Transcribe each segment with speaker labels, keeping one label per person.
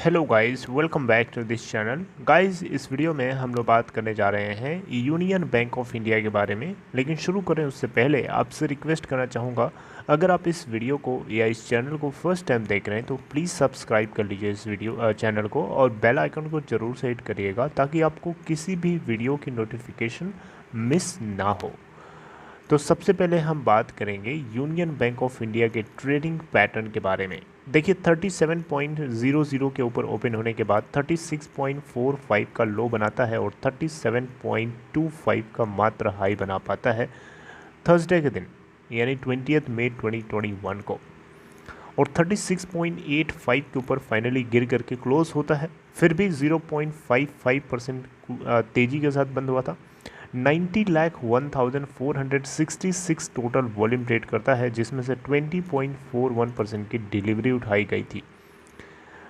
Speaker 1: Hello guys, welcome back to this channel. Guys, इस video में हम लोग बात करने जा रहे हैं यूनियन बैंक ऑफ इंडिया के बारे में। लेकिन शुरू करें उससे पहले आपसे रिक्वेस्ट करना चाहूँगा, अगर आप इस वीडियो को या इस चैनल को फर्स्ट टाइम देख रहे हैं तो प्लीज़ सब्सक्राइब कर लीजिए इस चैनल को और बेल आइकन को ज़रूर से हिट करिएगा ताकि आपको किसी भी वीडियो की नोटिफिकेशन मिस ना हो। तो सबसे पहले हम बात करेंगे यूनियन बैंक ऑफ इंडिया के ट्रेडिंग पैटर्न के बारे में। देखिए 37.00 के ऊपर ओपन होने के बाद 36.45 का लो बनाता है और 37.25 का मात्र हाई बना पाता है थर्सडे के दिन, यानी 20 मई 2021 को, और 36.85 के ऊपर फाइनली गिर करके क्लोज होता है। फिर भी 0.55% तेज़ी के साथ बंद हुआ था। 90,01,466 टोटल वॉल्यूम ट्रेड करता है, जिसमें से 20.41% की डिलीवरी उठाई गई थी।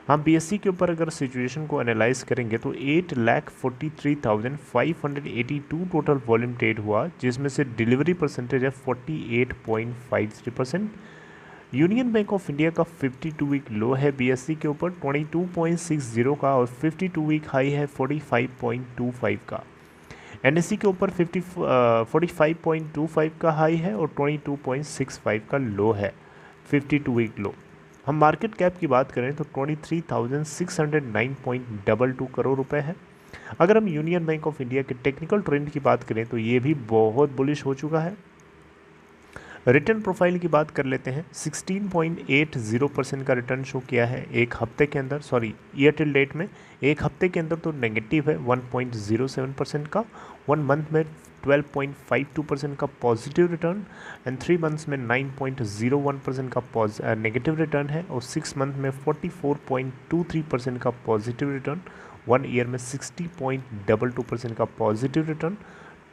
Speaker 1: हम बीएससी के ऊपर अगर सिचुएशन को एनालाइज करेंगे तो 8,43,582 टोटल वॉल्यूम ट्रेड हुआ, जिसमें से डिलीवरी परसेंटेज है 48.53%। यूनियन बैंक ऑफ इंडिया का 52 वीक लो है बीएससी के ऊपर 22.60 का और 52 वीक हाई है 45.25 का। एनएससी के ऊपर 45.25 का हाई है और 22.65 का लो है 52 वीक लो। हम मार्केट कैप की बात करें तो 23,609.22 करोड़ रुपए है। अगर हम यूनियन बैंक ऑफ इंडिया के टेक्निकल ट्रेंड की बात करें तो ये भी बहुत बुलिश हो चुका है। रिटर्न प्रोफाइल की बात कर लेते हैं। 16.80% का रिटर्न शो किया है एक हफ्ते के अंदर, ईयर टिल डेट में। एक हफ्ते के अंदर तो नेगेटिव है 1.07% का। 1 मंथ में 12.52% का पॉजिटिव रिटर्न एंड 3 मंथ्स में 9.01% का नेगेटिव रिटर्न है और 6 मंथ में 44.23% का पॉजिटिव रिटर्न। 1 ईयर में 60.22% का पॉजिटिव रिटर्न।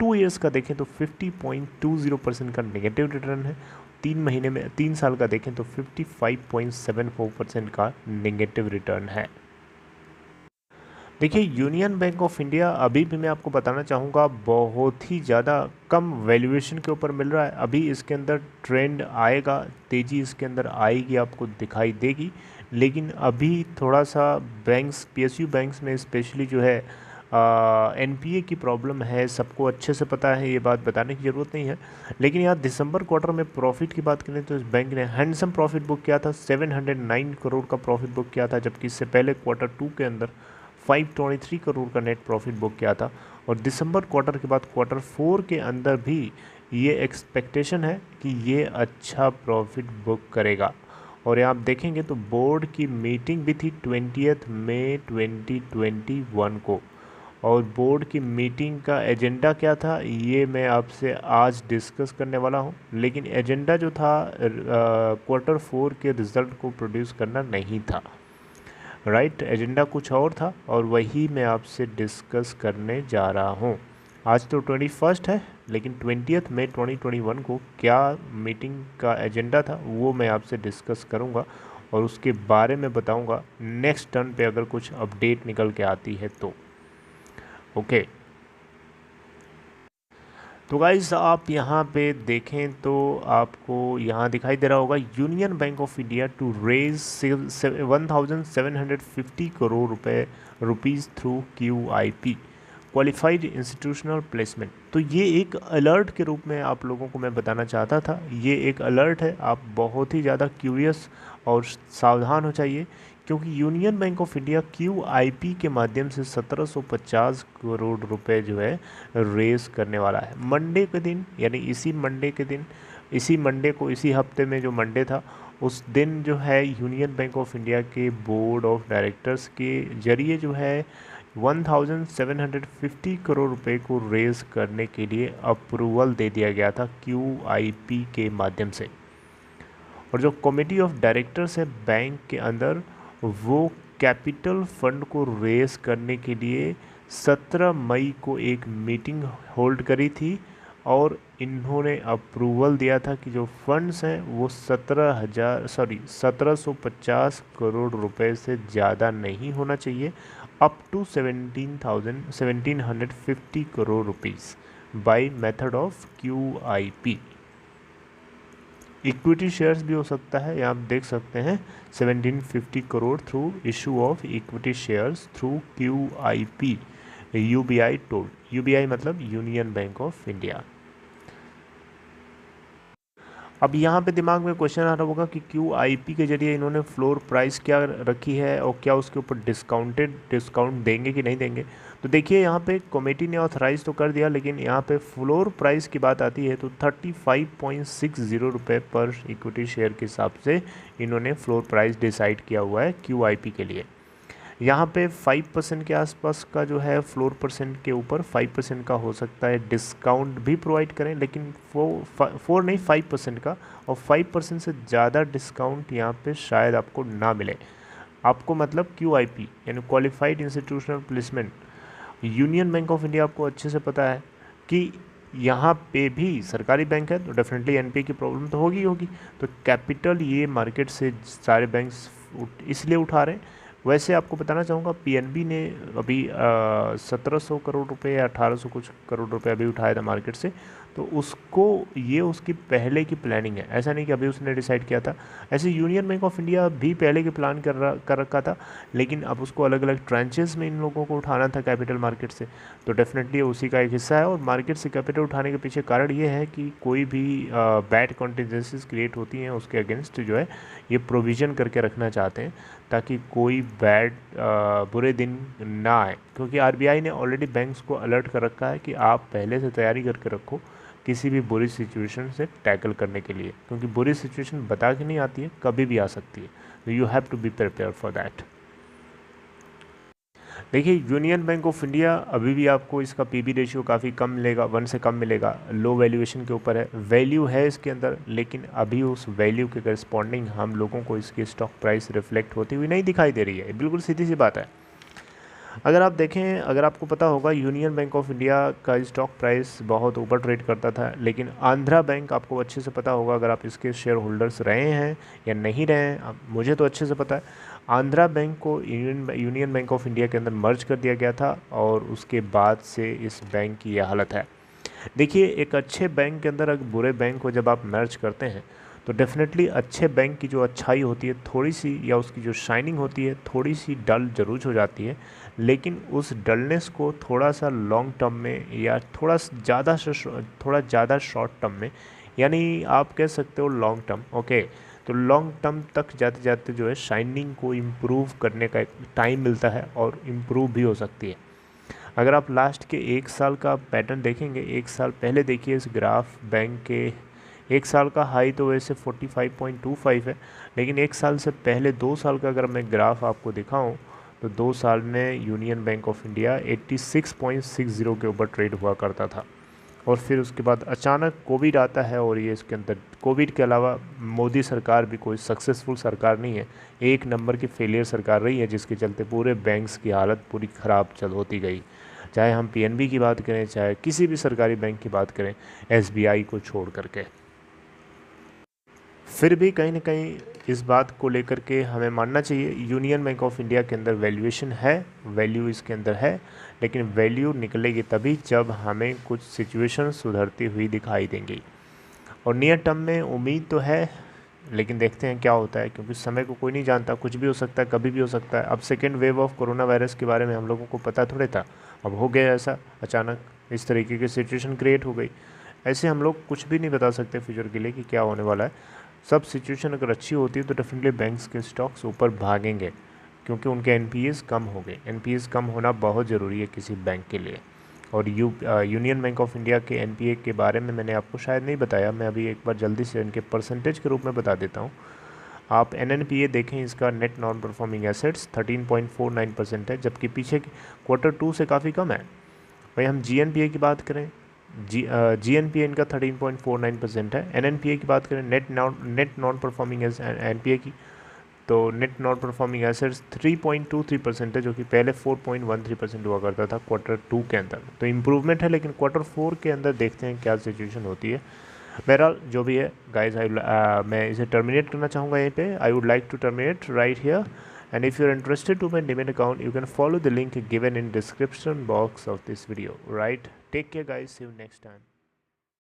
Speaker 1: 2 ईयर्स का देखें तो 50.20% का नेगेटिव रिटर्न है। 3 साल का देखें तो 55.74% का नेगेटिव रिटर्न है। देखिए यूनियन बैंक ऑफ इंडिया अभी भी मैं आपको बताना चाहूँगा बहुत ही ज़्यादा कम वैल्यूएशन के ऊपर मिल रहा है। अभी इसके अंदर ट्रेंड आएगा, तेज़ी इसके अंदर आएगी, आपको दिखाई देगी। लेकिन अभी थोड़ा सा बैंक्स, पीएसयू बैंक्स में स्पेशली जो है एनपीए की प्रॉब्लम है, सबको अच्छे से पता है, ये बात बताने की ज़रूरत नहीं है। लेकिन यहाँ दिसंबर क्वार्टर में प्रॉफिट की बात करें तो इस बैंक ने हैंडसम प्रॉफिट बुक किया था, 709 करोड़ का प्रॉफिट बुक किया था, जबकि इससे पहले Q2 के अंदर 523 करोड़ का नेट प्रॉफिट बुक किया था। और दिसंबर क्वार्टर के बाद Q4 के अंदर भी ये एक्सपेक्टेशन है कि ये अच्छा प्रॉफिट बुक करेगा। और यहाँ आप देखेंगे तो बोर्ड की मीटिंग भी थी 20 मई 2021 को, और बोर्ड की मीटिंग का एजेंडा क्या था ये मैं आपसे आज डिस्कस करने वाला हूँ। लेकिन एजेंडा जो था Q4 के रिज़ल्ट को प्रोड्यूस करना नहीं था, राइट। एजेंडा कुछ और था और वही मैं आपसे डिस्कस करने जा रहा हूँ। आज तो 21 है, लेकिन 20 मई 2021 को क्या मीटिंग का एजेंडा था वो मैं आपसे डिस्कस करूँगा और उसके बारे में बताऊँगा नेक्स्ट टर्न पे अगर कुछ अपडेट निकल के आती है तो। ओके, तो गाइस आप यहाँ पे देखें तो आपको यहाँ दिखाई दे रहा होगा union bank of India to raise 1750 crore rupees through QIP, qualified institutional placement. तो ये एक अलर्ट के रूप में आप लोगों को मैं बताना चाहता था। ये एक अलर्ट है, आप बहुत ही ज़्यादा क्यूरियस और सावधान हो जाइए, क्योंकि union bank of India QIP के माध्यम से 1750 करोड़ रुपए जो है रेस करने वाला है मंडे के दिन, यानी इसी मंडे के दिन, इसी मंडे को, इसी हफ्ते में जो मंडे था उस दिन जो है यूनियन बैंक ऑफ इंडिया के बोर्ड ऑफ डायरेक्टर्स के जरिए जो है 1750 करोड़ रुपए को रेज करने के लिए अप्रूवल दे दिया गया था QIP के माध्यम से। और जो कमेटी ऑफ डायरेक्टर्स है बैंक के अंदर, वो कैपिटल फंड को रेज करने के लिए 17 मई को एक मीटिंग होल्ड करी थी और इन्होंने अप्रूवल दिया था कि जो फंड्स हैं वो 1750 करोड़ रुपए से ज़्यादा नहीं होना चाहिए, up to 1750 crore rupees by method of QIP। Equity shares भी हो सकता है, यहाँ आप देख सकते हैं 1750 crore through issue of equity shares through QIP UBI told. UBI मतलब यूनियन बैंक ऑफ इंडिया। अब यहाँ पे दिमाग में क्वेश्चन आ रहा होगा कि QIP के जरिए इन्होंने फ्लोर प्राइस क्या रखी है और क्या उसके ऊपर डिस्काउंट देंगे कि नहीं देंगे। तो देखिए यहाँ पे कमेटी ने ऑथराइज तो कर दिया, लेकिन यहाँ पे फ्लोर प्राइस की बात आती है तो 35.60 रुपये पर इक्विटी शेयर के हिसाब से इन्होंने फ्लोर प्राइस डिसाइड किया हुआ है QIP के लिए। यहाँ पे 5% के आसपास का जो है फ्लोर परसेंट के ऊपर 5% का हो सकता है डिस्काउंट भी प्रोवाइड करें, लेकिन फोर नहीं 5% का, और 5% से ज़्यादा डिस्काउंट यहाँ पे शायद आपको ना मिले। आपको मतलब QIP यानी qualified institutional placement, union bank of India आपको अच्छे से पता है कि यहाँ पे भी सरकारी बैंक है तो डेफिनेटली NPA की प्रॉब्लम तो होगी। तो कैपिटल ये मार्केट से सारे बैंक्स इसलिए उठा रहे हैं। वैसे आपको बताना चाहूँगा PNB ने अभी 1700 करोड़ रुपए या 1800 कुछ करोड़ रुपए अभी उठाया था मार्केट से, तो उसको ये उसकी पहले की प्लानिंग है, ऐसा नहीं कि अभी उसने डिसाइड किया था। ऐसे यूनियन बैंक ऑफ इंडिया भी पहले की प्लान कर रखा था, लेकिन अब उसको अलग अलग ट्रांचेस में इन लोगों को उठाना था कैपिटल मार्केट से, तो डेफिनेटली उसी का एक हिस्सा है। और मार्केट से कैपिटल उठाने के पीछे कारण ये है कि कोई भी बैड कॉन्टीजेंसीज क्रिएट होती हैं उसके अगेंस्ट जो है ये प्रोविज़न करके रखना चाहते हैं, ताकि कोई बुरे दिन ना आए। क्योंकि RBI ने ऑलरेडी बैंक्स को अलर्ट कर रखा है कि आप पहले से तैयारी करके रखो किसी भी बुरी सिचुएशन से टैकल करने के लिए, क्योंकि बुरी सिचुएशन बता के नहीं आती है, कभी भी आ सकती है। तो you have to be prepare for that. देखिए यूनियन बैंक ऑफ इंडिया अभी भी आपको इसका PB रेशियो काफ़ी कम मिलेगा, 1 से कम मिलेगा, लो वैल्यूएशन के ऊपर है। वैल्यू है इसके अंदर, लेकिन अभी उस वैल्यू के करस्पॉन्डिंग हम लोगों को इसकी स्टॉक प्राइस रिफ्लेक्ट होती हुई नहीं दिखाई दे रही है, बिल्कुल सीधी सी बात है। अगर आप देखें, अगर आपको पता होगा यूनियन बैंक ऑफ इंडिया का स्टॉक प्राइस बहुत ऊपर ट्रेड करता था, लेकिन आंध्रा बैंक आपको अच्छे से पता होगा, अगर आप इसके शेयर होल्डर्स रहे हैं या नहीं रहे हैं, मुझे तो अच्छे से पता है। आंध्रा बैंक को यूनियन बैंक ऑफ इंडिया के अंदर मर्ज कर दिया गया था और उसके बाद से इस बैंक की यह हालत है। देखिए एक अच्छे बैंक के अंदर अगर बुरे बैंक को जब आप मर्ज करते हैं तो डेफिनेटली अच्छे बैंक की जो अच्छाई होती है थोड़ी सी, या उसकी जो शाइनिंग होती है थोड़ी सी डल जरूर हो जाती है, लेकिन उस डलनेस को थोड़ा सा लॉन्ग टर्म में या थोड़ा ज़्यादा शॉर्ट टर्म में, यानी आप कह सकते हो लॉन्ग टर्म, ओके, तो लॉन्ग टर्म तक जाते जाते जो है शाइनिंग को इम्प्रूव करने का एक टाइम मिलता है और इम्प्रूव भी हो सकती है। अगर आप लास्ट के 1 साल का पैटर्न देखेंगे, 1 साल पहले देखिए इस ग्राफ बैंक के 1 साल का हाई तो वैसे 45.25 है, लेकिन 1 साल से पहले 2 साल का अगर मैं ग्राफ आपको दिखाऊं तो 2 साल में यूनियन बैंक ऑफ इंडिया 86.60 के ऊपर ट्रेड हुआ करता था। और फिर उसके बाद अचानक कोविड आता है और ये इसके अंदर कोविड के अलावा मोदी सरकार भी कोई सक्सेसफुल सरकार नहीं है, एक नंबर की फेलियर सरकार रही है, जिसके चलते पूरे बैंक्स की हालत पूरी ख़राब चल होती गई। चाहे हम PNB की बात करें, चाहे किसी भी सरकारी बैंक की बात करें, SBI को छोड़ करके। फिर भी कहीं ना कहीं इस बात को लेकर के हमें मानना चाहिए यूनियन बैंक ऑफ इंडिया के अंदर वैल्यूएशन है, वैल्यू इसके अंदर है, लेकिन वैल्यू निकलेगी तभी जब हमें कुछ सिचुएशन सुधरती हुई दिखाई देंगी। और नियर टर्म में उम्मीद तो है, लेकिन देखते हैं क्या होता है, क्योंकि समय को कोई नहीं जानता, कुछ भी हो सकता है, कभी भी हो सकता है। अब second wave of corona virus के बारे में हम लोगों को पता थोड़े था, अब हो गया ऐसा अचानक, इस तरीके की सिचुएशन क्रिएट हो गई। ऐसे हम लोग कुछ भी नहीं बता सकते फ्यूचर के लिए कि क्या होने वाला है। सब सिचुएशन अगर अच्छी होती है तो डेफिनेटली बैंक्स के स्टॉक्स ऊपर भागेंगे, क्योंकि उनके NPAs कम हो गए। NPAs कम होना बहुत ज़रूरी है किसी बैंक के लिए। और यूनियन बैंक ऑफ इंडिया के NPA के बारे में मैंने आपको शायद नहीं बताया, मैं अभी एक बार जल्दी से इनके परसेंटेज के रूप में बता देता हूँ। आप NNPA देखें, इसका नेट नॉन परफॉर्मिंग एसेट्स 13.49% है, जबकि पीछे Q2 से काफ़ी कम है। वहीं हम GNPA की बात करें, GNPA इनका 13.49% है। NNPA की बात करें, नेट नॉन परफॉर्मिंग NPA की, तो नेट नॉन परफॉर्मिंग एसेट्स 3.23% है, जो कि पहले 4.13% हुआ करता था Q2 के अंदर। तो इम्प्रूवमेंट है, लेकिन Q4 के अंदर देखते हैं क्या सिचुएशन होती है। बहरहाल जो भी है गाइज, मैं इसे टर्मिनेट करना चाहूँगा यहीं पे। I would like to terminate right here, and if you're interested to my Demat account, you can follow the link given in description box of this video. Right, take care guys, see you next time.